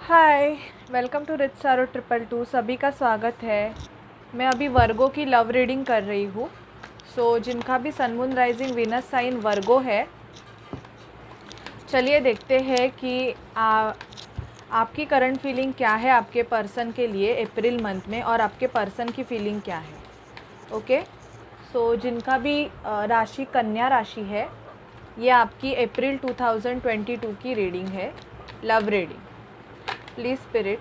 Hi, welcome to rich सारो 222। सभी का स्वागत है। मैं अभी वर्गो की लव रीडिंग कर रही हूँ। जिनका भी sun moon rising Venus sign Virgo है, चलिए देखते हैं कि आपकी करंट फीलिंग क्या है आपके पर्सन के लिए अप्रैल मंथ में, और आपके पर्सन की फीलिंग क्या है। ओके, जिनका भी राशि कन्या राशि है, ये आपकी अप्रैल 2022 की रीडिंग है, love reading. Please spirit,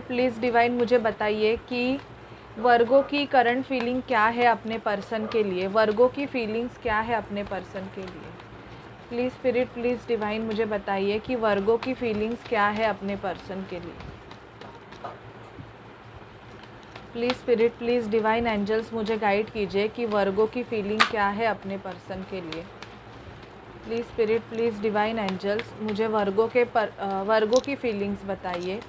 please divine, मुझे बताइए कि वर्गो की करंट फीलिंग क्या है अपने पर्सन के लिए। वर्गो की फीलिंग्स क्या है अपने पर्सन के लिए। प्लीज़ स्पिरिट, प्लीज़ डिवाइन, मुझे बताइए कि वर्गो की फीलिंग्स क्या है अपने पर्सन के लिए। Please spirit, please divine angels, मुझे गाइड कीजिए कि वर्गो की फीलिंग क्या है अपने पर्सन के लिए। Please spirit, please divine angels, मुझे वर्गो की फीलिंग्स बताइए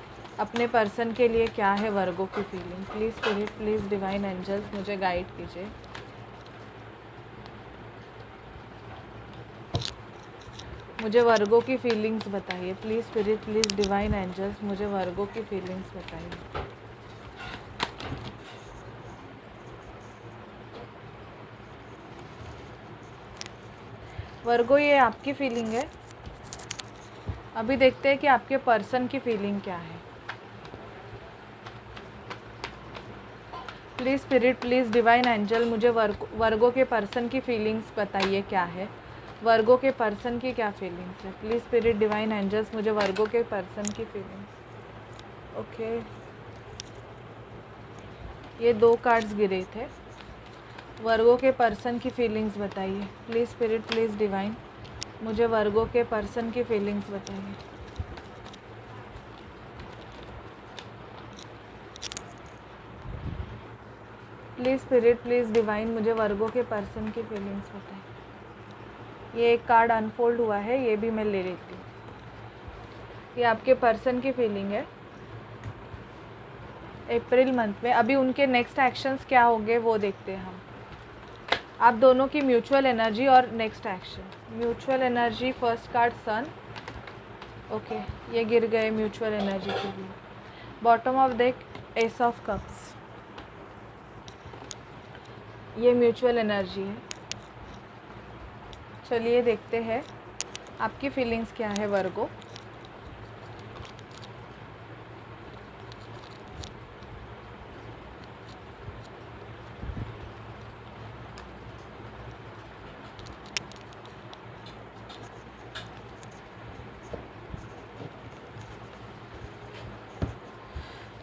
अपने पर्सन के लिए। क्या है वर्गो की feeling. Please spirit, please divine angels, मुझे गाइड कीजिए। मुझे वर्गो की फीलिंग्स बताइए। Please spirit, please divine angels, मुझे वर्गो की फीलिंग्स बताइए। वर्गो, ये आपकी फीलिंग है। अभी देखते हैं कि आपके पर्सन की फीलिंग क्या है। Please spirit, please divine angel, मुझे वर्गो के पर्सन की फीलिंग्स बताइए क्या है। वर्गो के पर्सन की क्या फीलिंग्स है। प्लीज़ स्पिरिट, डिवाइन एंजल्स, मुझे वर्गो के पर्सन की फीलिंग्स। ओके, ये 2 कार्ड्स गिरे थे। वर्गो के पर्सन की फीलिंग्स बताइए। प्लीज़ स्पिरिट, प्लीज़ डिवाइन, मुझे वर्गो के पर्सन की फीलिंग्स बताइए। प्लीज़ स्पिरिट, प्लीज़ डिवाइन, मुझे वर्गो के पर्सन की फीलिंग्स बताइए। ये एक कार्ड अनफोल्ड हुआ है, ये भी मैं ले लेती हूँ। ये आपके पर्सन की फीलिंग है अप्रैल मंथ में। अभी उनके नेक्स्ट एक्शंस क्या होंगे वो देखते हैं हम। आप दोनों की म्यूचुअल एनर्जी और next action. Mutual energy, first card sun. Okay, ये गिर गए म्यूचुअल एनर्जी के लिए। Bottom of deck, ace of cups. ये म्यूचुअल एनर्जी है। चलिए देखते हैं आपकी फीलिंग्स क्या है वर्गो।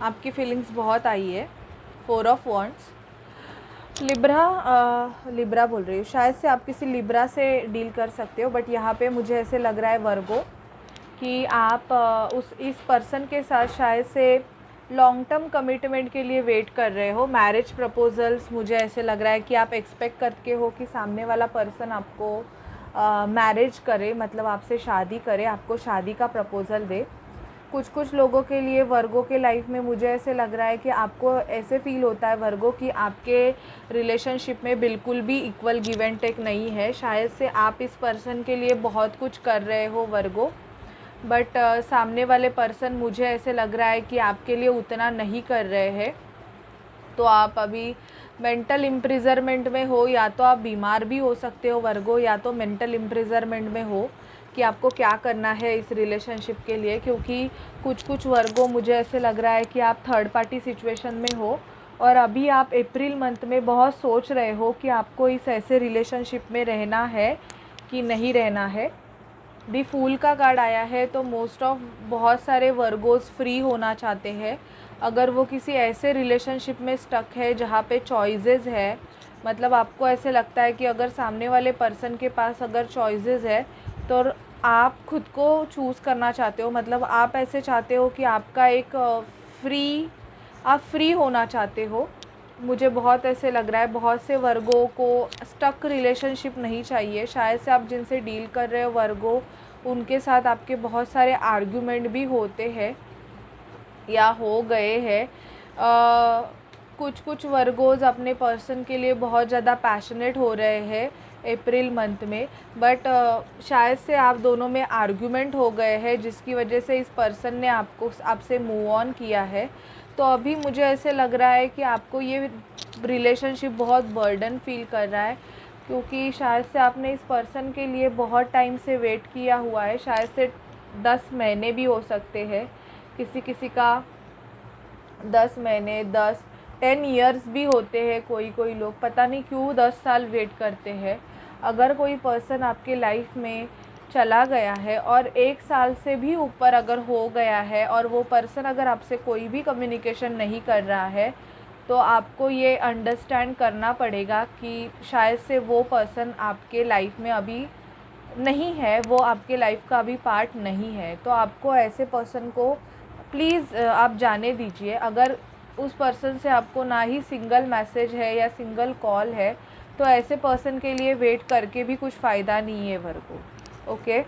आपकी फीलिंग्स बहुत आई है। 4 ऑफ वॉन्ड्स। लिब्रा बोल रही हूँ, शायद से आप किसी लिब्रा से डील कर सकते हो, बट यहाँ पे मुझे ऐसे लग रहा है वर्गो कि आप इस पर्सन के साथ शायद से लॉन्ग टर्म कमिटमेंट के लिए वेट कर रहे हो। मैरिज प्रपोजल्स, मुझे ऐसे लग रहा है कि आप एक्सपेक्ट करते हो कि सामने वाला पर्सन आपको मैरिज करे, मतलब आपसे शादी करे, आपको शादी का प्रपोज़ल दे। कुछ लोगों के लिए वर्गो के लाइफ में मुझे ऐसे लग रहा है कि आपको ऐसे फील होता है वर्गो कि आपके रिलेशनशिप में बिल्कुल भी इक्वल गिव एंड टेक नहीं है। शायद से आप इस पर्सन के लिए बहुत कुछ कर रहे हो वर्गो, बट सामने वाले पर्सन, मुझे ऐसे लग रहा है कि आपके लिए उतना नहीं कर रहे हैं। तो आप अभी मेंटल इम्प्रिजरमेंट में हो, या तो आप बीमार भी हो सकते हो वर्गो, या तो मेंटल इम्प्रिजरमेंट में हो कि आपको क्या करना है इस रिलेशनशिप के लिए। क्योंकि कुछ वर्गो, मुझे ऐसे लग रहा है कि आप थर्ड पार्टी सिचुएशन में हो, और अभी आप अप्रैल मंथ में बहुत सोच रहे हो कि आपको इस ऐसे रिलेशनशिप में रहना है कि नहीं रहना है। दी फूल का कार्ड आया है, तो मोस्ट ऑफ बहुत सारे वर्गोस फ्री होना चाहते हैं। अगर वो किसी ऐसे रिलेशनशिप में स्टक है जहाँ पे चॉइसेस है, मतलब आपको ऐसे लगता है कि अगर सामने वाले पर्सन के पास अगर चॉइसेस है, तो आप खुद को चूज़ करना चाहते हो। मतलब आप ऐसे चाहते हो कि आपका एक आप फ्री होना चाहते हो। मुझे बहुत ऐसे लग रहा है बहुत से वर्गों को स्टक रिलेशनशिप नहीं चाहिए। शायद से आप जिनसे डील कर रहे हो वर्गो, उनके साथ आपके बहुत सारे आर्ग्यूमेंट भी होते हैं या हो गए हैं। कुछ वर्गोज़ अपने पर्सन के लिए बहुत ज़्यादा पैशनेट हो रहे हैं, अप्रैल मंथ में। बट शायद से आप दोनों में आर्ग्यूमेंट हो गए हैं, जिसकी वजह से इस पर्सन ने आपसे मूव ऑन किया है। तो अभी मुझे ऐसे लग रहा है कि आपको ये रिलेशनशिप बहुत बर्डन फील कर रहा है, क्योंकि शायद से आपने इस पर्सन के लिए बहुत टाइम से वेट किया हुआ है। शायद से 10 महीने भी हो सकते हैं, किसी किसी का 10 महीने, 10 ईयर्स भी होते हैं। कोई लोग पता नहीं क्यों 10 साल वेट करते हैं। अगर कोई पर्सन आपके लाइफ में चला गया है और 1 साल से भी ऊपर अगर हो गया है, और वो पर्सन अगर आपसे कोई भी कम्युनिकेशन नहीं कर रहा है, तो आपको ये अंडरस्टैंड करना पड़ेगा कि शायद से वो पर्सन आपके लाइफ में अभी नहीं है, वो आपके लाइफ का अभी पार्ट नहीं है। तो आपको ऐसे पर्सन को प्लीज़ आप जाने दीजिए। अगर उस पर्सन से आपको ना ही सिंगल मैसेज है या सिंगल कॉल है, तो ऐसे पर्सन के लिए वेट करके भी कुछ फ़ायदा नहीं है वर्गो। ओके,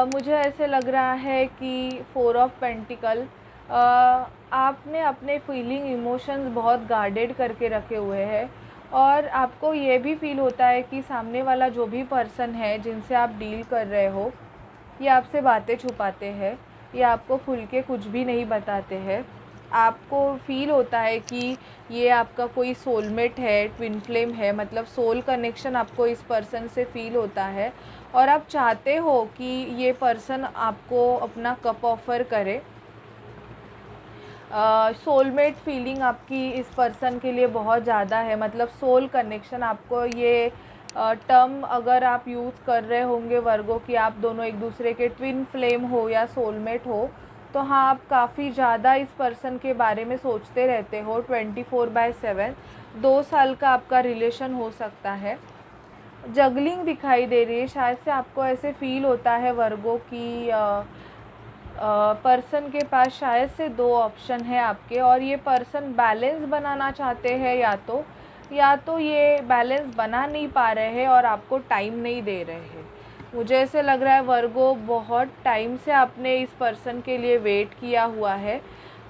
मुझे ऐसे लग रहा है कि 4 ऑफ पेंटिकल, आपने अपने फीलिंग इमोशंस बहुत गार्डेड करके रखे हुए हैं, और आपको ये भी फील होता है कि सामने वाला जो भी पर्सन है जिनसे आप डील कर रहे हो, ये आपसे बातें छुपाते हैं, ये आपको खुल के कुछ भी नहीं बताते हैं। आपको फ़ील होता है कि ये आपका कोई सोलमेट है, ट्विन फ्लेम है, मतलब सोल कनेक्शन आपको इस पर्सन से फ़ील होता है, और आप चाहते हो कि ये पर्सन आपको अपना कप ऑफ़र करे। सोलमेट फीलिंग आपकी इस पर्सन के लिए बहुत ज़्यादा है, मतलब सोल कनेक्शन। आपको ये टर्म अगर आप यूज़ कर रहे होंगे वर्गो कि आप दोनों एक दूसरे के ट्विन फ्लेम हो या सोलमेट हो, तो हाँ, आप काफ़ी ज़्यादा इस पर्सन के बारे में सोचते रहते हो 24/7। 2 साल का आपका रिलेशन हो सकता है। जगलिंग दिखाई दे रही है, शायद से आपको ऐसे फील होता है वर्गो कि पर्सन के पास शायद से 2 ऑप्शन है आपके, और ये पर्सन बैलेंस बनाना चाहते हैं, या तो ये बैलेंस बना नहीं पा रहे हैं और आपको टाइम नहीं दे रहे हैं। मुझे ऐसे लग रहा है वर्गो, बहुत टाइम से आपने इस पर्सन के लिए वेट किया हुआ है,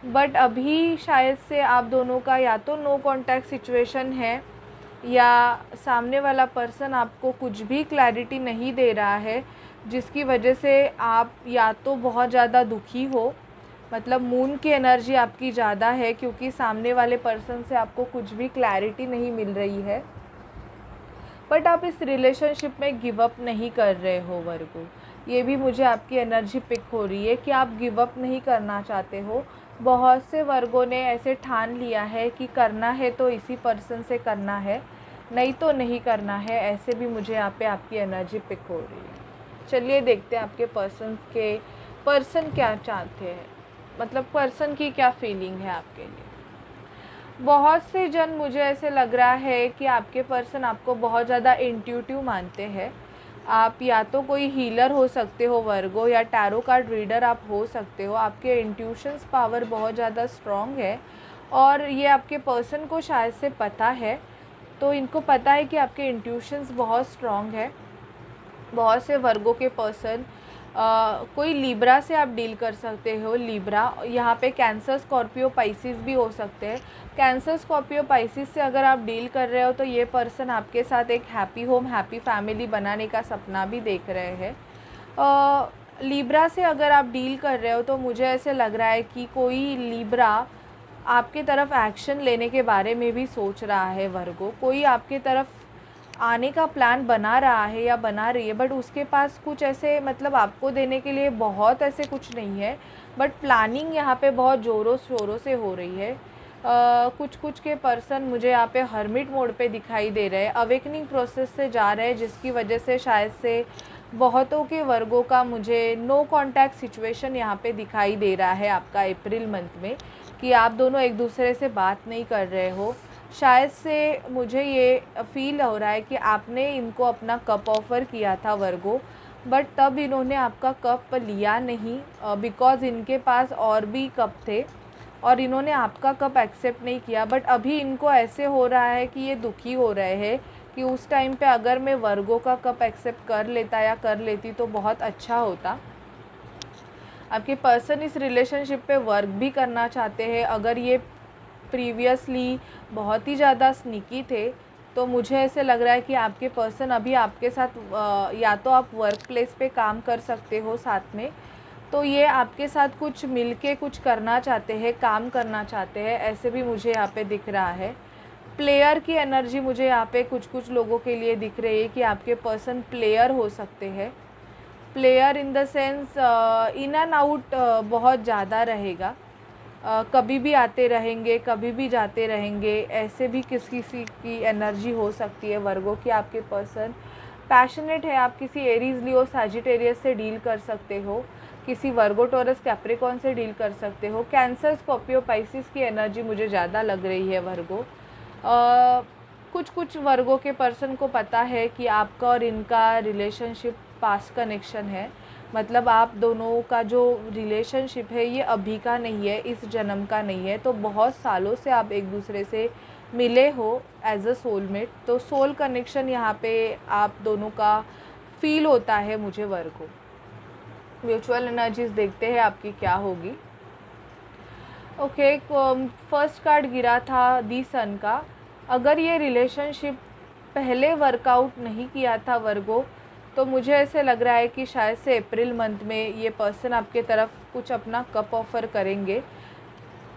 बट अभी शायद से आप दोनों का या तो नो कॉन्टैक्ट सिचुएशन है, या सामने वाला पर्सन आपको कुछ भी क्लैरिटी नहीं दे रहा है, जिसकी वजह से आप या तो बहुत ज़्यादा दुखी हो, मतलब मून की एनर्जी आपकी ज़्यादा है, क्योंकि सामने वाले पर्सन से आपको कुछ भी क्लैरिटी नहीं मिल रही है। बट आप इस रिलेशनशिप में गिव अप नहीं कर रहे हो वर्गो, ये भी मुझे आपकी एनर्जी पिक हो रही है कि आप गिव अप नहीं करना चाहते हो। बहुत से वर्गों ने ऐसे ठान लिया है कि करना है तो इसी पर्सन से करना है, नहीं तो नहीं करना है, ऐसे भी मुझे यहाँ पे आपकी एनर्जी पिक हो रही है। चलिए देखते हैं आपके पर्सन क्या चाहते हैं, मतलब पर्सन की क्या फीलिंग है आपके लिए। बहुत से जन, मुझे ऐसे लग रहा है कि आपके पर्सन आपको बहुत ज़्यादा इंट्यूटिव मानते हैं। आप या तो कोई हीलर हो सकते हो वर्गो, या टैरो कार्ड रीडर आप हो सकते हो। आपके इंट्यूशंस पावर बहुत ज़्यादा स्ट्रॉन्ग है, और ये आपके पर्सन को शायद से पता है। तो इनको पता है कि आपके इंट्यूशंस बहुत स्ट्रॉन्ग है। बहुत से वर्गों के पर्सन, कोई लिब्रा से आप डील कर सकते हो। लिब्रा, यहाँ पे कैंसर, स्कॉर्पियो, पाइसिस भी हो सकते हैं। कैंसर, स्कॉर्पियो, पाइसिस से अगर आप डील कर रहे हो, तो ये पर्सन आपके साथ एक हैप्पी होम, हैप्पी फैमिली बनाने का सपना भी देख रहे हैं। लिब्रा से अगर आप डील कर रहे हो, तो मुझे ऐसे लग रहा है कि कोई लिब्रा आपके तरफ एक्शन लेने के बारे में भी सोच रहा है वर्गो। कोई आपके तरफ आने का प्लान बना रहा है या बना रही है, बट उसके पास कुछ ऐसे, मतलब आपको देने के लिए बहुत ऐसे कुछ नहीं है, बट प्लानिंग यहाँ पे बहुत ज़ोरों शोरों से हो रही है। कुछ के पर्सन मुझे यहाँ पे हर्मिट मोड पे दिखाई दे रहे हैं, अवेकनिंग प्रोसेस से जा रहे हैं, जिसकी वजह से शायद से बहुतों के वर्गों का मुझे नो कॉन्टैक्ट सिचुएशन यहाँ पे दिखाई दे रहा है आपका अप्रैल मंथ में, कि आप दोनों एक दूसरे से बात नहीं कर रहे हो। शायद से मुझे ये फ़ील हो रहा है कि आपने इनको अपना कप ऑफ़र किया था वर्गो, बट तब इन्होंने आपका कप लिया नहीं, बिकॉज़ इनके पास और भी कप थे, और इन्होंने आपका कप एक्सेप्ट नहीं किया। बट अभी इनको ऐसे हो रहा है कि ये दुखी हो रहे हैं कि उस टाइम पे अगर मैं वर्गो का कप एक्सेप्ट कर लेता या कर लेती तो बहुत अच्छा होता। आपके पर्सन इस रिलेशनशिप पे वर्क भी करना चाहते हैं। अगर ये प्रीवियसली बहुत ही ज़्यादा स्नीकी थे, तो मुझे ऐसे लग रहा है कि आपके पर्सन अभी आपके साथ या तो आप वर्क प्लेस पे काम कर सकते हो साथ में, तो ये आपके साथ कुछ मिलके कुछ करना चाहते हैं, काम करना चाहते हैं, ऐसे भी मुझे यहाँ पे दिख रहा है। प्लेयर की एनर्जी मुझे यहाँ पे कुछ कुछ लोगों के लिए दिख रही है कि आपके पर्सन प्लेयर हो सकते हैं। Player in the sense in and out बहुत ज़्यादा रहेगा, कभी भी आते रहेंगे, कभी भी जाते रहेंगे, ऐसे भी किसी की एनर्जी हो सकती है वर्गो की। आपके पर्सन पैशनेट है, आप किसी एरीज लियो सैजिटेरियस से डील कर सकते हो, किसी वर्गो टॉरस कैप्रिकॉर्न से डील कर सकते हो। कैंसर स्कॉर्पियो पाइसिस की एनर्जी मुझे ज़्यादा लग रही है वर्गो। कुछ कुछ वर्गों के पर्सन को पता है कि आपका और इनका रिलेशनशिप पास्ट कनेक्शन है, मतलब आप दोनों का जो रिलेशनशिप है ये अभी का नहीं है, इस जन्म का नहीं है, तो बहुत सालों से आप एक दूसरे से मिले हो एज अ सोलमेट। तो सोल कनेक्शन यहाँ पे आप दोनों का फील होता है मुझे वर्गो। म्यूचुअल एनर्जीज देखते हैं आपकी क्या होगी। ओके, फर्स्ट कार्ड गिरा था दी सन का। अगर ये रिलेशनशिप पहले वर्कआउट नहीं किया था वर्गो, तो मुझे ऐसे लग रहा है कि शायद से अप्रैल मंथ में ये पर्सन आपके तरफ कुछ अपना कप ऑफ़र करेंगे।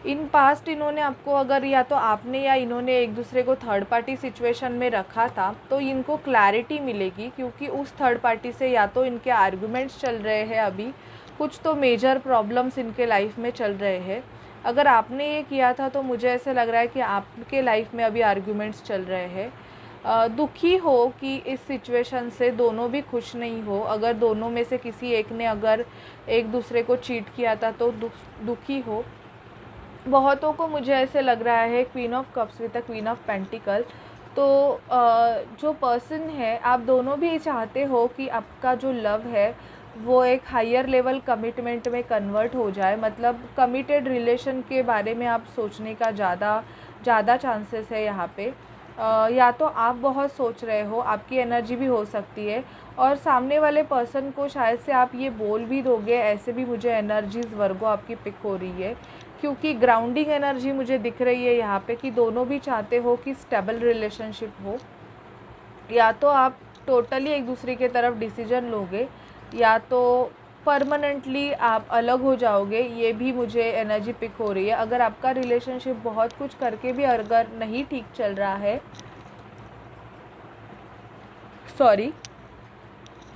इन पास्ट इन्होंने आपको, अगर या तो आपने या इन्होंने एक दूसरे को थर्ड पार्टी सिचुएशन में रखा था, तो इनको क्लैरिटी मिलेगी, क्योंकि उस थर्ड पार्टी से या तो इनके आर्गुमेंट्स चल रहे हैं अभी, कुछ तो मेजर प्रॉब्लम्स इनके लाइफ में चल रहे हैं। अगर आपने ये किया था तो मुझे ऐसे लग रहा है कि आपके लाइफ में अभी आर्गुमेंट्स चल रहे हैं। दुखी हो कि इस सिचुएशन से दोनों भी खुश नहीं हो। अगर दोनों में से किसी एक ने अगर एक दूसरे को चीट किया था तो दुखी हो। बहुतों को मुझे ऐसे लग रहा है queen of cups with the queen of pentacle. तो जो पर्सन है, आप दोनों भी चाहते हो कि आपका जो लव है वो एक हायर लेवल कमिटमेंट में कन्वर्ट हो जाए, मतलब कमिटेड रिलेशन के बारे में आप सोचने का ज़्यादा चांसेस है यहाँ पे। या तो आप बहुत सोच रहे हो, आपकी एनर्जी भी हो सकती है, और सामने वाले पर्सन को शायद से आप ये बोल भी दोगे, ऐसे भी मुझे एनर्जीज़ वर्गो आपकी पिक हो रही है, क्योंकि ग्राउंडिंग एनर्जी मुझे दिख रही है यहाँ पे कि दोनों भी चाहते हो कि स्टेबल रिलेशनशिप हो। या तो आप टोटली एक दूसरे की तरफ डिसीजन लोगे, या तो परमानेंटली आप अलग हो जाओगे, ये भी मुझे एनर्जी पिक हो रही है। अगर आपका रिलेशनशिप बहुत कुछ करके भी अगर नहीं ठीक चल रहा है,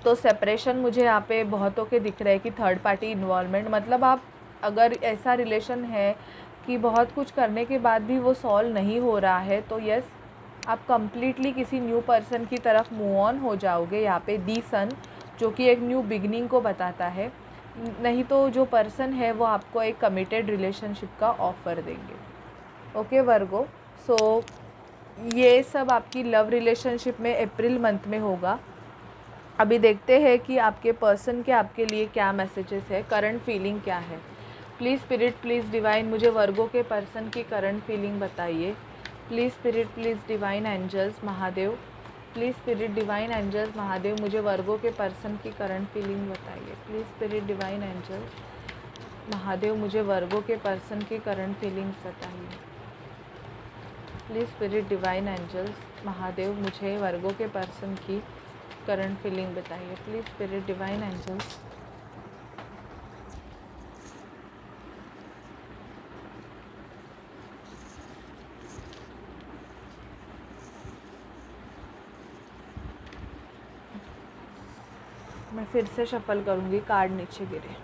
तो सेपरेशन मुझे यहाँ पे बहुतों के दिख रहा है कि थर्ड पार्टी इन्वॉल्वमेंट, मतलब आप अगर ऐसा रिलेशन है कि बहुत कुछ करने के बाद भी वो सॉल्व नहीं हो रहा है, तो यस, आप कम्प्लीटली किसी न्यू पर्सन की तरफ मूव ऑन हो जाओगे यहाँ पे दी सन, जो कि एक न्यू बिगनिंग को बताता है। नहीं तो जो पर्सन है वो आपको एक कमिटेड रिलेशनशिप का ऑफ़र देंगे। ओके वर्गो, सो ये सब आपकी लव रिलेशनशिप में अप्रैल मंथ में होगा। अभी देखते हैं कि आपके पर्सन के आपके लिए क्या मैसेजेस है, करंट फीलिंग क्या है। प्लीज़ स्पिरिट, प्लीज़ डिवाइन, मुझे वर्गो के पर्सन की करंट फीलिंग बताइए। Please spirit, please divine angels Mahadev, please spirit divine angels Mahadev, मुझे वर्गो के पर्सन की करंट फीलिंग बताइए। Please spirit divine angels Mahadev, मुझे वर्गो के पर्सन की करंट फीलिंग्स बताइए। Please spirit divine angels Mahadev, मुझे वर्गो के पर्सन की करंट फीलिंग बताइए। प्लीज़ स्पिरिट डिवाइन एंजल्स मैं फिर से शफल करूँगी, कार्ड नीचे गिरे।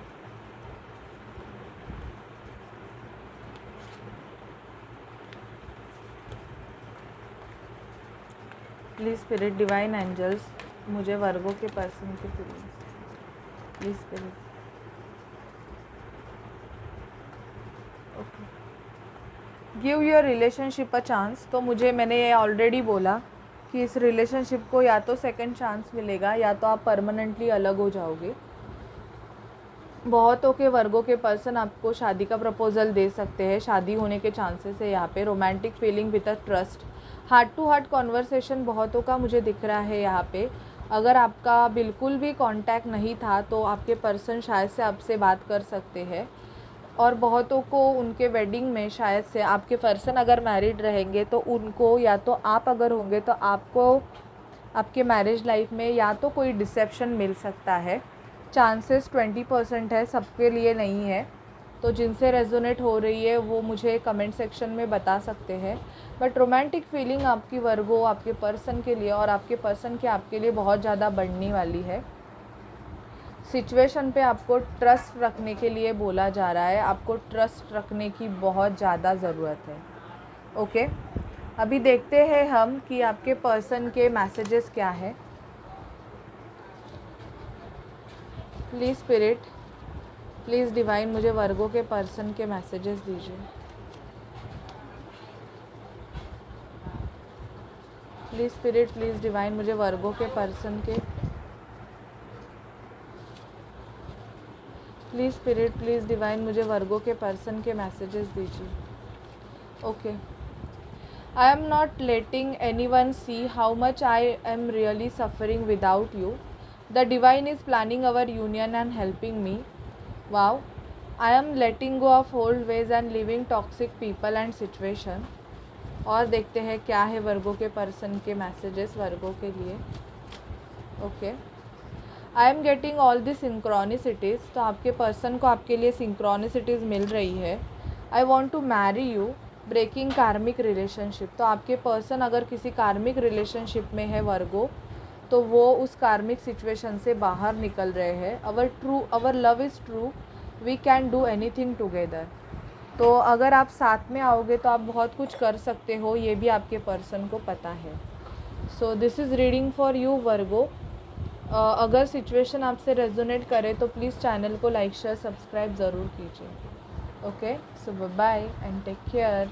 प्लीज़ स्पिरिट डिवाइन एंजल्स, मुझे वर्गो के पर्सन की feelings. Please spirit, okay, give your relationship a chance. तो मैंने ये ऑलरेडी बोला कि इस रिलेशनशिप को या तो सेकंड चांस मिलेगा, या तो आप परमानेंटली अलग हो जाओगे। बहुतों के वर्गों के पर्सन आपको शादी का प्रपोजल दे सकते हैं, शादी होने के चांसेस है यहाँ पे। Romantic feeling with a trust, heart to heart conversation बहुतों का मुझे दिख रहा है यहाँ पे। अगर आपका बिल्कुल भी कांटेक्ट नहीं था तो आपके पर्सन शायद से आपसे बात कर सकते हैं। और बहुतों को उनके वेडिंग में शायद से आपके पर्सन अगर मैरिड रहेंगे तो उनको, या तो आप अगर होंगे तो आपको आपके मैरिज लाइफ में या तो कोई डिसेप्शन मिल सकता है। चांसेस 20% है, सबके लिए नहीं है। तो जिनसे रेजोनेट हो रही है वो मुझे कमेंट सेक्शन में बता सकते हैं। बट रोमांटिक फीलिंग आपकी वर्गो आपके पर्सन के लिए और आपके पर्सन के आपके लिए बहुत ज़्यादा बढ़ने वाली है। सिचुएशन पे आपको ट्रस्ट रखने के लिए बोला जा रहा है, आपको ट्रस्ट रखने की बहुत ज़्यादा ज़रूरत है। ओके, अभी देखते हैं हम कि आपके पर्सन के मैसेजेस क्या है। प्लीज़ स्पिरिट, प्लीज़ डिवाइन, मुझे वर्गो के पर्सन के मैसेजेस दीजिए। प्लीज़ स्पिरिट, प्लीज़ डिवाइन, मुझे वर्गो के पर्सन के, प्लीज़ स्पिरिट, प्लीज़ डिवाइन, मुझे वर्गो के पर्सन के मैसेजेस दीजिए। Okay, I am not letting any one see how much I am really suffering without you. The divine is planning our union and helping me. Wow, I am letting go of old veg and living toxic people and situation. और देखते हैं क्या है वर्गो के person के messages Virgo के लिए। Okay, I am getting all the synchronicities. तो आपके पर्सन को आपके लिए सिंक्रोनिसिटीज़ मिल रही है। I want to marry you, breaking karmic relationship. तो आपके पर्सन अगर किसी कार्मिक रिलेशनशिप में है वर्गो, तो वो उस कार्मिक सिचुएशन से बाहर निकल रहे हैं। Our love is true, we can do anything together. तो अगर आप साथ में आओगे तो आप बहुत कुछ कर सकते हो, ये भी आपके पर्सन को पता है। So this is reading for you Virgo. अगर सिचुएशन आपसे रेजोनेट करे तो प्लीज़ चैनल को लाइक शेयर सब्सक्राइब ज़रूर कीजिए। Okay, so bye and take care.